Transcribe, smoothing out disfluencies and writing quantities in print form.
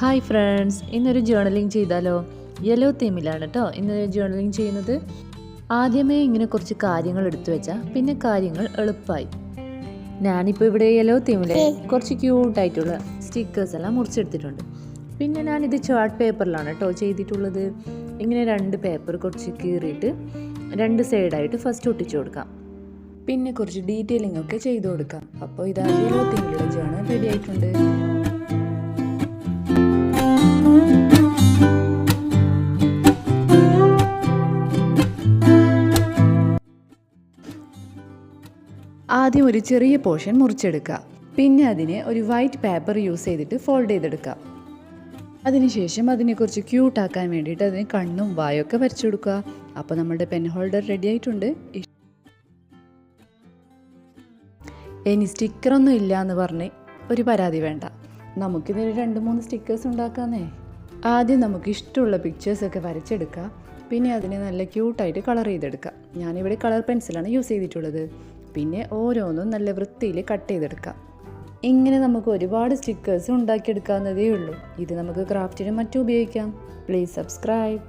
Hi friends, ഇന്നൊരു journaling ചെയ്താലോ? Yellow തീമിലാണ് കേട്ടോ ഇന്നൊരു ജേർണലിംഗ് ചെയ്യുന്നത്. ആദ്യമേ ഇങ്ങനെ കുറച്ച് കാര്യങ്ങൾ എടുത്തു വെച്ചാൽ പിന്നെ കാര്യങ്ങൾ എളുപ്പമായി. ഞാനിപ്പോൾ ഇവിടെ യെല്ലോ തീമിലെ കുറച്ച് ക്യൂട്ടായിട്ടുള്ള സ്റ്റിക്കേഴ്സ് എല്ലാം മുറിച്ചെടുത്തിട്ടുണ്ട്. പിന്നെ ഞാനിത് ചാർട്ട് പേപ്പറിലാണ് കേട്ടോ ചെയ്തിട്ടുള്ളത്. ഇങ്ങനെ 2 പേപ്പർ കുറച്ച് കീറിയിട്ട് 2 സൈഡായിട്ട് ഫസ്റ്റ് ഒട്ടിച്ചു കൊടുക്കാം. പിന്നെ കുറച്ച് ഡീറ്റെയിലിംഗ് ഒക്കെ ചെയ്തു കൊടുക്കാം. അപ്പോൾ ഇതാ യെല്ലോ തീമിലുള്ള ജേർണൽ റെഡി ആയിട്ടുണ്ട്. ആദ്യം ഒരു ചെറിയ പോർഷൻ മുറിച്ചെടുക്കുക. പിന്നെ അതിനെ ഒരു വൈറ്റ് പേപ്പർ യൂസ് ചെയ്തിട്ട് ഫോൾഡ് ചെയ്തെടുക്കുക. അതിനുശേഷം അതിനെ കുറച്ച് ക്യൂട്ടാക്കാൻ വേണ്ടിയിട്ട് അതിന് കണ്ണും വായൊക്കെ വരച്ചു കൊടുക്കുക. അപ്പോൾ നമ്മുടെ പെൻ ഹോൾഡർ റെഡി ആയിട്ടുണ്ട്. ഇനി സ്റ്റിക്കറൊന്നും ഇല്ല എന്ന് പറഞ്ഞ് ഒരു പരാതി വേണ്ട. നമുക്കിതിൽ 2-3 സ്റ്റിക്കേഴ്സ് ഉണ്ടാക്കാന്നേ. ആദ്യം നമുക്ക് ഇഷ്ടമുള്ള പിക്ചേഴ്സൊക്കെ വരച്ചെടുക്കുക. പിന്നെ അതിനെ നല്ല ക്യൂട്ടായിട്ട് കളർ ചെയ്തെടുക്കുക. ഞാനിവിടെ കളർ പെൻസിലാണ് യൂസ് ചെയ്തിട്ടുള്ളത്. പിന്നെ ഓരോന്നും നല്ല വൃത്തിയിൽ കട്ട് ചെയ്തെടുക്കാം. ഇങ്ങനെ നമുക്ക് ഒരുപാട് സ്റ്റിക്കേഴ്സ് ഉണ്ടാക്കിയെടുക്കാവുന്നതേ ഉള്ളൂ. ഇത് നമുക്ക് ക്രാഫ്റ്റിനും മറ്റും ഉപയോഗിക്കാം. Please subscribe.